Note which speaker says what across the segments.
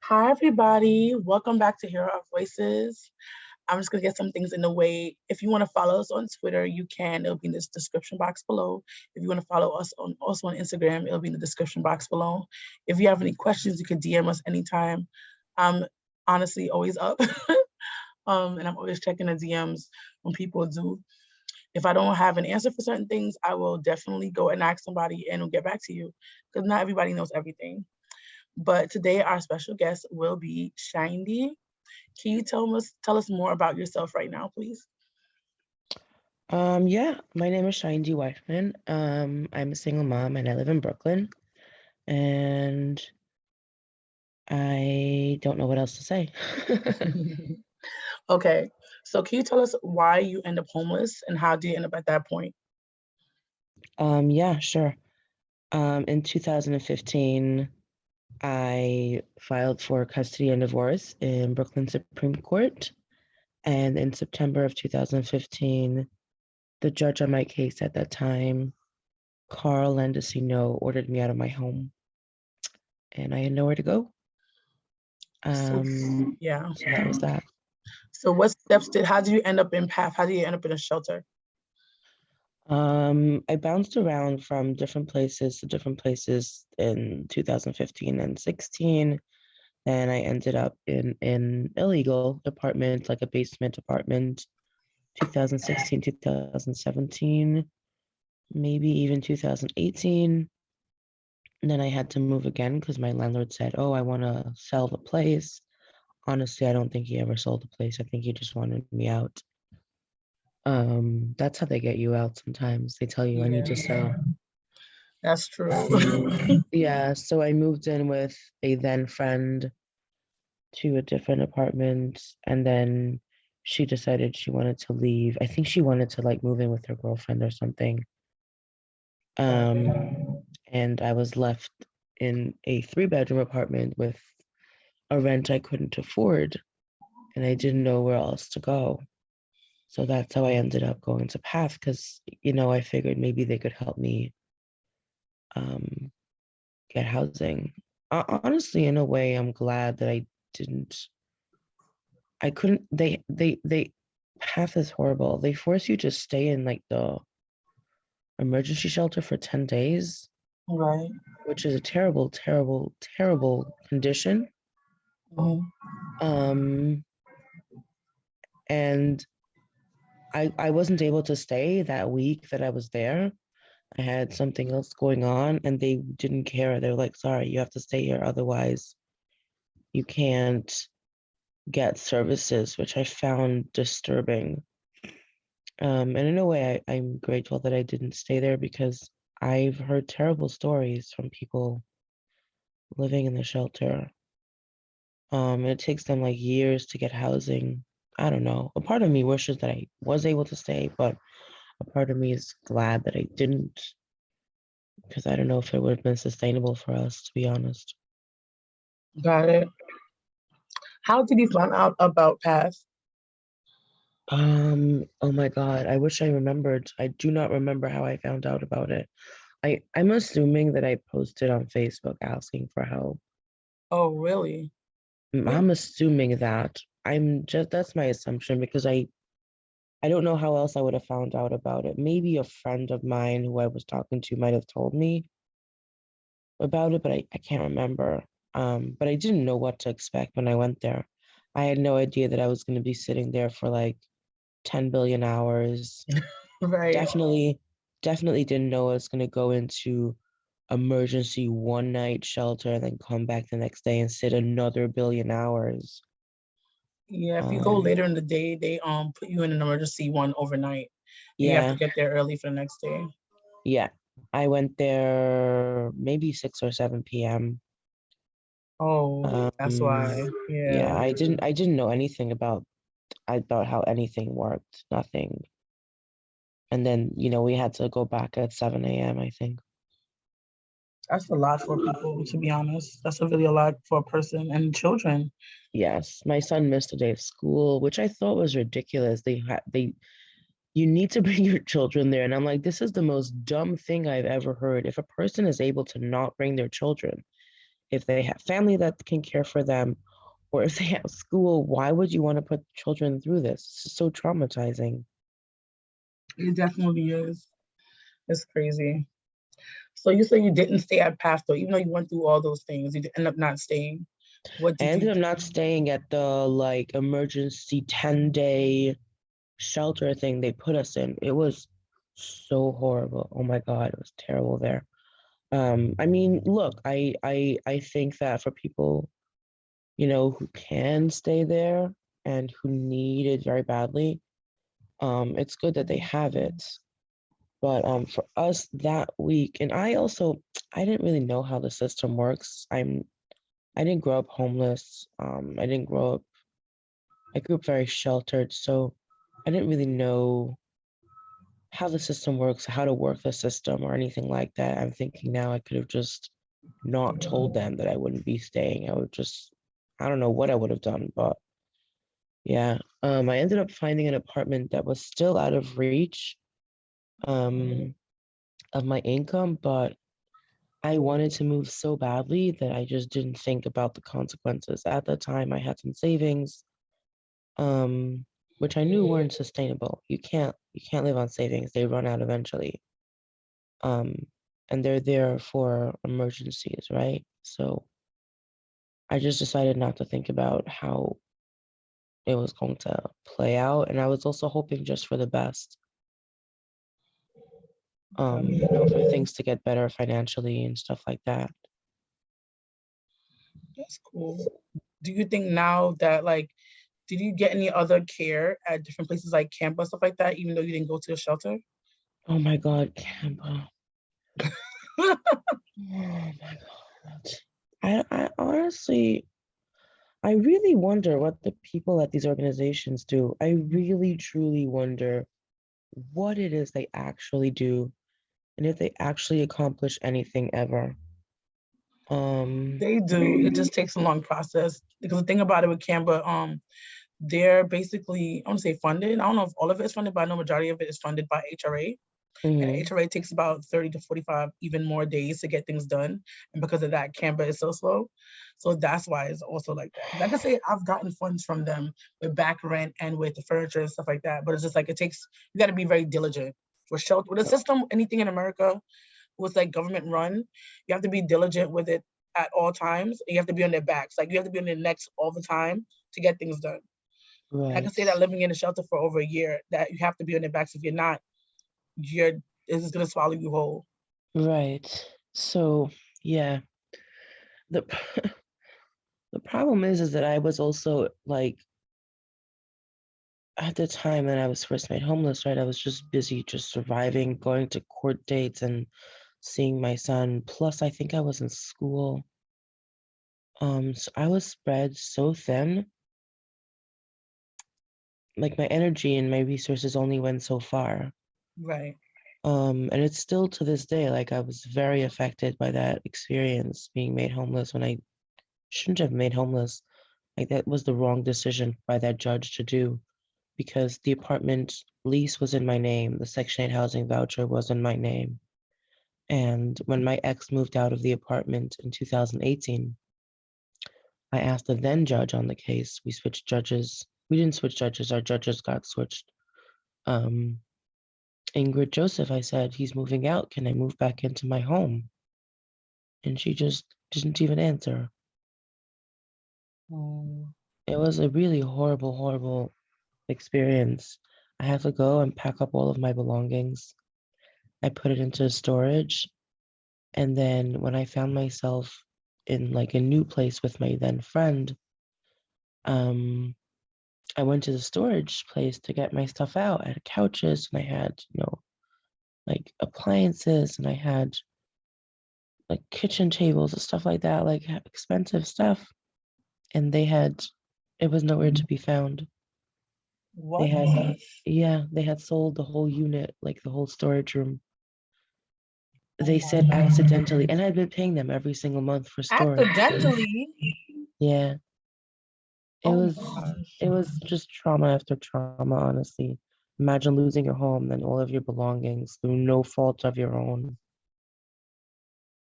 Speaker 1: Hi, everybody. Welcome back to Hear Our Voices. I'm just going to get some things in the way. If you want to follow us on Twitter, you can. It'll be in this description box below. If you want to follow us also on Instagram, it'll be in the description box below. If you have any questions, you can DM us anytime. I'm honestly always up. And I'm always checking the DMs when people do. If I don't have an answer for certain things, I will definitely go and ask somebody and will get back to you because not everybody knows everything. But today our special guest will be Shaindy. Can you tell us more about yourself right now, please?
Speaker 2: Yeah, my name is Shaindy Weichman. I'm a single mom and I live in Brooklyn. And I don't know what else to say.
Speaker 1: Okay, so can you tell us why you end up homeless and how did you end up at that point?
Speaker 2: Yeah, sure. In 2015, I filed for custody and divorce in Brooklyn Supreme Court. And in September of 2015, the judge on my case at that time, Carl Landesino, ordered me out of my home and I had nowhere to go.
Speaker 1: So yeah.
Speaker 2: So that was that.
Speaker 1: So what steps how did you end up in PATH? How did you end up in a shelter?
Speaker 2: I bounced around from different places to different places in 2015 and 16. And I ended up in an illegal apartment, like a basement apartment, 2016, 2017, maybe even 2018. And then I had to move again because my landlord said, "Oh, I want to sell the place." Honestly, I don't think he ever sold the place. I think he just wanted me out. That's how they get you out sometimes. They tell you, "I need
Speaker 1: Yeah,
Speaker 2: to sell."
Speaker 1: that's true.
Speaker 2: Yeah, so I moved in with a then friend to a different apartment, and then she decided she wanted to leave. I think she wanted to like move in with her girlfriend or something.
Speaker 1: Got it.
Speaker 2: And I was left in a three-bedroom apartment with a rent I couldn't afford, and I didn't know where else to go. So that's how I ended up going to PATH because, I figured maybe they could help me um, get housing. Honestly, in a way, I'm glad that didn't, I couldn't, PATH is horrible. They force you to stay in like the emergency shelter for 10 days,
Speaker 1: Right.
Speaker 2: which is a terrible, terrible, terrible condition.
Speaker 1: Mhm.
Speaker 2: Um, and I wasn't able to stay that week that I was there. I had something else going on and they didn't care. They were like, sorry, you have to stay here. Otherwise, you can't get services, which I found disturbing. And in a way, I'm grateful that I didn't stay there because I've heard terrible stories from people living in the shelter. It takes them like years to get housing. I don't know. A part of me wishes that I was able to stay, but a part of me is glad that I didn't because I don't know if it would have been sustainable for us, to be honest.
Speaker 1: Got it. How did you find out about PATH?
Speaker 2: Oh my God, I wish I remembered. I do not remember how I found out about it. I'm assuming that I posted on Facebook asking for help.
Speaker 1: Oh, really?
Speaker 2: I'm assuming that. That's my assumption because I don't know how else I would have found out about it. Maybe a friend of mine who I was talking to might have told me about it, but I can't remember. But I didn't know what to expect when I went there. I had no idea that I was going to be sitting there for like 10 billion hours.
Speaker 1: Right.
Speaker 2: Definitely, definitely didn't know I was going to go into emergency one night shelter and then come back the next day and sit another billion hours.
Speaker 1: Yeah, if you go
Speaker 2: Um,
Speaker 1: later in the day, they put you in an emergency one overnight and you have to
Speaker 2: yeah,
Speaker 1: get there early for the next day.
Speaker 2: yeah. I went there maybe 6 or 7 p.m.
Speaker 1: Oh, that's why.
Speaker 2: Yeah,
Speaker 1: Yeah.
Speaker 2: I didn't know anything about how anything worked, nothing. And then, we had to go back at 7 a.m., I think.
Speaker 1: That's a lot for people, to be honest. That's a really a lot for a person and children.
Speaker 2: Yes, my son missed a day of school, which I thought was ridiculous. You need to bring your children there. And I'm like, this is the most dumb thing I've ever heard. If a person is able to not bring their children, if they have family that can care for them, or if they have school, why would you want to put children through this? It's so traumatizing.
Speaker 1: It definitely is. It's crazy. So you say you didn't stay at PATH though, even though you went through all those things, you end up not staying. What
Speaker 2: I
Speaker 1: did you
Speaker 2: ended up
Speaker 1: do?
Speaker 2: not staying at the like emergency 10-day shelter thing they put us in. It was so horrible. Oh my God, it was terrible there. I mean, look, I think that for people, who can stay there and who need it very badly, it's good that they have it. But for us that week, and I didn't really know how the system works. I didn't grow up homeless. I grew up very sheltered, so I didn't really know how the system works, how to work the system, or anything like that. I'm thinking now I could have just not told them that I wouldn't be staying. I don't know what I would have done, but yeah. I ended up finding an apartment that was still out of reach um, of my income, but I wanted to move so badly that I just didn't think about the consequences. At the time, I had some savings, um, which I knew weren't sustainable. You can't live on savings. They run out eventually. Um, and they're there for emergencies, right? So I just decided not to think about how it was going to play out. And I was also hoping just for the best, for things to get better financially and stuff like that.
Speaker 1: That's cool. Do you think now that like, did you get any other care at different places like camp or stuff like that, even though you didn't go to a shelter?
Speaker 2: Oh my God, Campa. Oh my God. I honestly, I really wonder what the people at these organizations do. I really, truly wonder what it is they actually do and if they actually accomplish anything ever. Um,
Speaker 1: They do. It just takes a long process because the thing about it with Canva, they're basically, I want to say funded. I don't know if all of it is funded, but I know majority of it is funded by HRA. And
Speaker 2: mhm,
Speaker 1: HRA takes about 30 to 45 even more days to get things done. And because of that, Canva is so slow. So that's why it's also like that. Because I can say I've gotten funds from them with back rent and with the furniture and stuff like that. But it's just like it takes, you got to be very diligent. With shelter, with a system, anything in America was like government run, you have to be diligent with it at all times. And you have to be on their backs. Like you have to be on their necks all the time to get things done. And I can say
Speaker 2: right,
Speaker 1: that living in a shelter for over a year, that you have to be on their backs. If you're not, you're it's just gonna swallow you whole.
Speaker 2: right. So, yeah, the the problem is that I was also like at the time that I was first made homeless, right? I was just busy just surviving, going to court dates and seeing my son. Plus, I think I was in school. So I was spread so thin, like my energy and my resources only went so far.
Speaker 1: Right.
Speaker 2: And it's still to this day, like I was very affected by that experience being made homeless when I shouldn't have made homeless. Like that was the wrong decision by that judge to do because the apartment lease was in my name, the Section 8 housing voucher was in my name. And when my ex moved out of the apartment in 2018, I asked the then judge on the case. We switched judges. We didn't switch judges, our judges got switched. Um, Ingrid Joseph, I said, he's moving out. Can I move back into my home? And she just didn't even answer.
Speaker 1: Mm.
Speaker 2: It was a really horrible, horrible experience. I had to go and pack up all of my belongings. I put it into storage. And then when I found myself in like a new place with my then friend, um, I went to the storage place to get my stuff out. I had couches and I had, like appliances and I had like kitchen tables and stuff like that, like expensive stuff. And it was nowhere to be found. They
Speaker 1: What?
Speaker 2: had, yeah, they had sold the whole unit, like the whole storage room.
Speaker 1: Oh
Speaker 2: They
Speaker 1: my
Speaker 2: said
Speaker 1: god.
Speaker 2: accidentally, and I'd been paying them every single month for storage. So
Speaker 1: Accidentally?
Speaker 2: yeah, it
Speaker 1: Oh
Speaker 2: was
Speaker 1: my gosh.
Speaker 2: it was just trauma after trauma, honestly. Imagine losing your home, then all of your belongings through no fault of your own.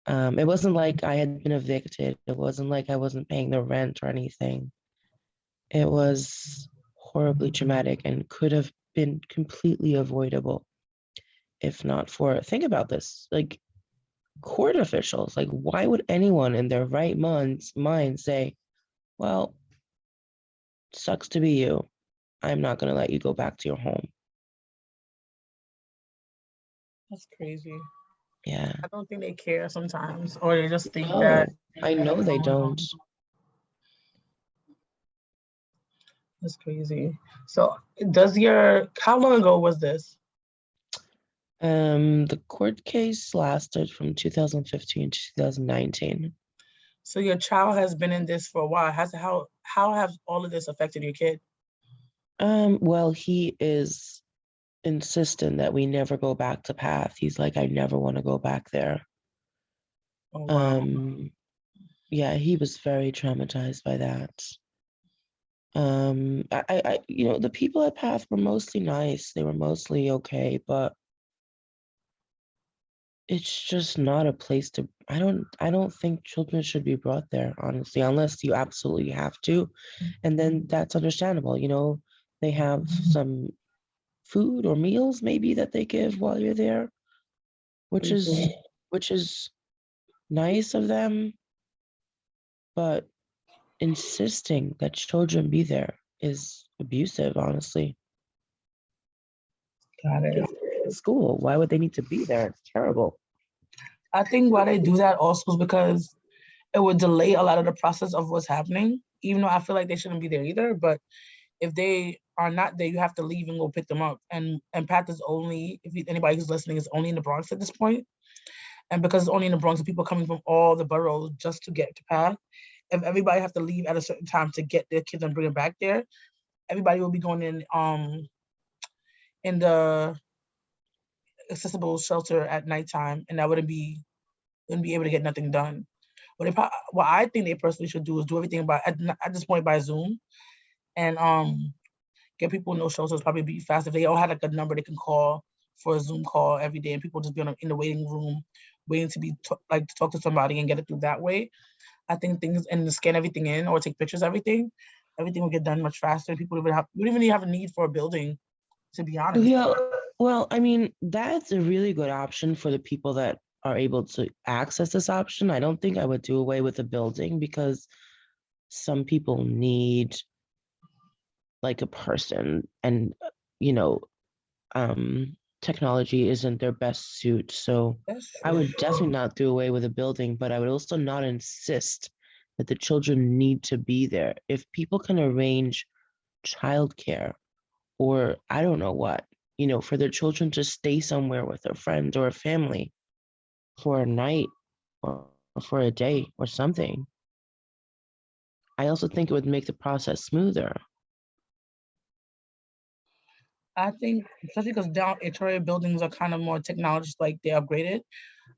Speaker 2: It wasn't like I had been evicted. It wasn't like I wasn't paying the rent or anything. It was horribly traumatic and could have been completely avoidable if not for, think about this, like court officials. Like, why would anyone in their right mind say, well, sucks to be you. I'm not going to let you go back to your home.
Speaker 1: That's crazy.
Speaker 2: Yeah.
Speaker 1: I don't think they care sometimes, or they just think that
Speaker 2: No, I know they don't.
Speaker 1: that's crazy. So, how long ago was this?
Speaker 2: The court case lasted from 2015 to 2019.
Speaker 1: So your child has been in this for a while. How have all of this affected your kid?
Speaker 2: Well, he is insistent that we never go back to Path. He's like, I never want to go back there.
Speaker 1: Oh wow.
Speaker 2: Um, yeah, he was very traumatized by that. The people at Path were mostly nice. They were mostly okay, but it's just not a place to. I don't think children should be brought there, honestly, unless you absolutely have to, and then that's understandable. They have some food or meals maybe that they give while you're there, which is which is nice of them, but insisting that children be there is abusive, honestly.
Speaker 1: Got it.
Speaker 2: School. Why would they need to be there? It's terrible.
Speaker 1: I think why they do that also is because it would delay a lot of the process of what's happening. Even though I feel like they shouldn't be there either, but if they are not there, you have to leave and go pick them up. And Path is only, anybody who's listening, is only in the Bronx at this point. And because it's only in the Bronx, people coming from all the boroughs just to get to Path. If everybody have to leave at a certain time to get their kids and bring them back there, everybody will be going in the accessible shelter at nighttime, and that wouldn't be able to get nothing done. What I think they personally should do is do everything at this point by Zoom, and get people in those shelters probably be fast. If they all had like a number they can call for a Zoom call every day, and people just be in the waiting room, waiting to to talk to somebody and get it through that way. I think things and to scan everything in or take pictures, everything will get done much faster. People you don't even have a need for a building, to be honest.
Speaker 2: Yeah, well, I mean, that's a really good option for the people that are able to access this option. I don't think I would do away with the building because some people need like a person and you know, technology isn't their best suit. So
Speaker 1: That's
Speaker 2: I
Speaker 1: true.
Speaker 2: would definitely not do away with a building, but I would also not insist that the children need to be there. If people can arrange childcare or I don't know what, for their children to stay somewhere with a friend or a family for a night or for a day or something, I also think it would make the process smoother.
Speaker 1: I think, especially because down HRA buildings are kind of more technology, like they upgraded.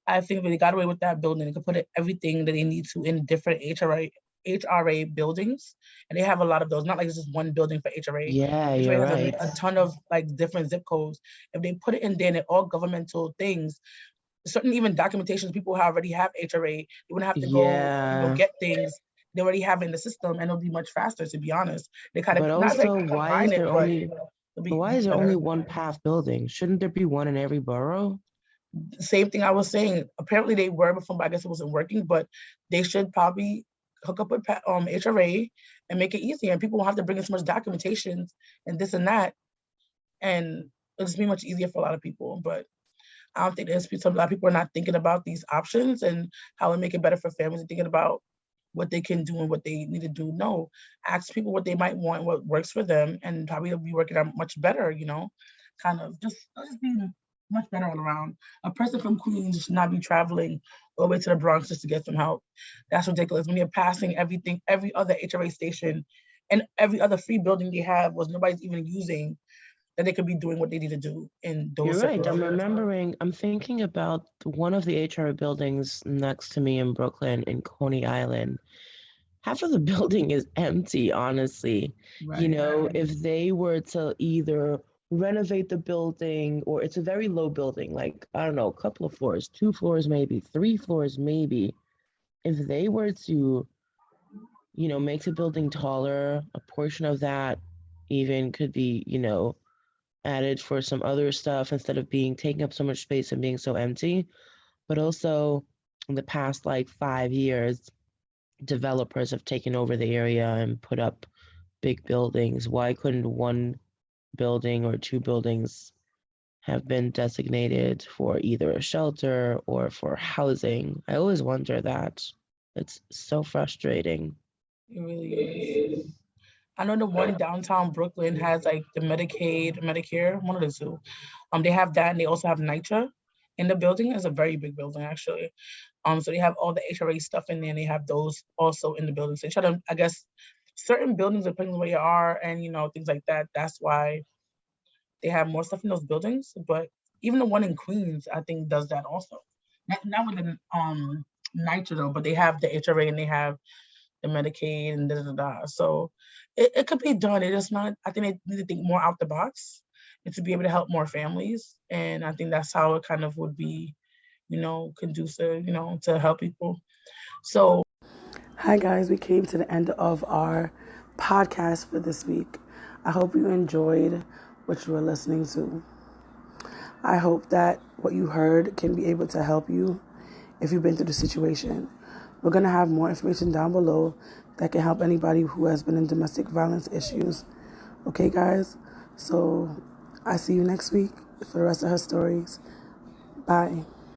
Speaker 1: I think if they got away with that building, they could put everything that they need to in different HRA buildings, and they have a lot of those. Not like it's just one building for HRA.
Speaker 2: Yeah,
Speaker 1: HRA
Speaker 2: you're
Speaker 1: has
Speaker 2: right.
Speaker 1: a ton of like different zip codes. If they put it in there, and they're all governmental things. Certain even documentations people who already have HRA, they wouldn't have to go,
Speaker 2: Yeah.
Speaker 1: get things. They already have it in the system, and it'll be much faster. To be honest, they kind of
Speaker 2: But
Speaker 1: not like
Speaker 2: also,
Speaker 1: combine it, but it'll
Speaker 2: why
Speaker 1: be
Speaker 2: is there only
Speaker 1: better.
Speaker 2: one path building? Shouldn't there be one in every borough?
Speaker 1: Same thing I was saying. Apparently they were before, but I guess it wasn't working. But they should probably hook up with HRA and make it easier, and people won't have to bring in so much documentation and this and that, and it'll just be much easier for a lot of people. But I don't think a lot of people are not thinking about these options and how to make it better for families and thinking about what they can do and what they need to do. No, ask people what they might want, what works for them, and probably will be working out much better, kind of just being much better all around. A person from Queens should not be traveling all the way to the Bronx just to get some help. That's ridiculous. When you're passing everything, every other HRA station and every other free building they have was nobody's even using, that they could be doing what they need to do in
Speaker 2: You're
Speaker 1: those
Speaker 2: right.
Speaker 1: separate areas.
Speaker 2: I'm thinking about one of the HR buildings next to me in Brooklyn in Coney Island. Half of the building is empty, honestly.
Speaker 1: Right.
Speaker 2: If they were to either renovate the building, or it's a very low building, like, I don't know, a couple of floors, 2 floors, maybe 3 floors, maybe. If they were to, make the building taller, a portion of that even could be, added for some other stuff instead of being taking up so much space and being so empty. But also, in the past like 5 years, developers have taken over the area and put up big buildings. Why couldn't one building or two buildings have been designated for either a shelter or for housing? I always wonder that. It's so frustrating.
Speaker 1: It really is. I know the one downtown Brooklyn has like the Medicaid, Medicare, one of the two. They have that, and they also have NYCHA in the building. It's a very big building actually. So they have all the HRA stuff in there, and they have those also in the building. So they try to, I guess, certain buildings depending on where you are, and things like that. That's why they have more stuff in those buildings. But even the one in Queens, I think, does that also. Not with the NYCHA though, but they have the HRA and they have the Medicaid and da da da. So it could be done. It is not. I think they need to think more out the box and to be able to help more families. And I think that's how it kind of would be, conducive, to help people. So
Speaker 3: Hi, guys. We came to the end of our podcast for this week. I hope you enjoyed what you were listening to. I hope that what you heard can be able to help you if you've been through the situation. We're going to have more information down below that can help anybody who has been in domestic violence issues. Okay, guys? So I see you next week for the rest of her stories. Bye.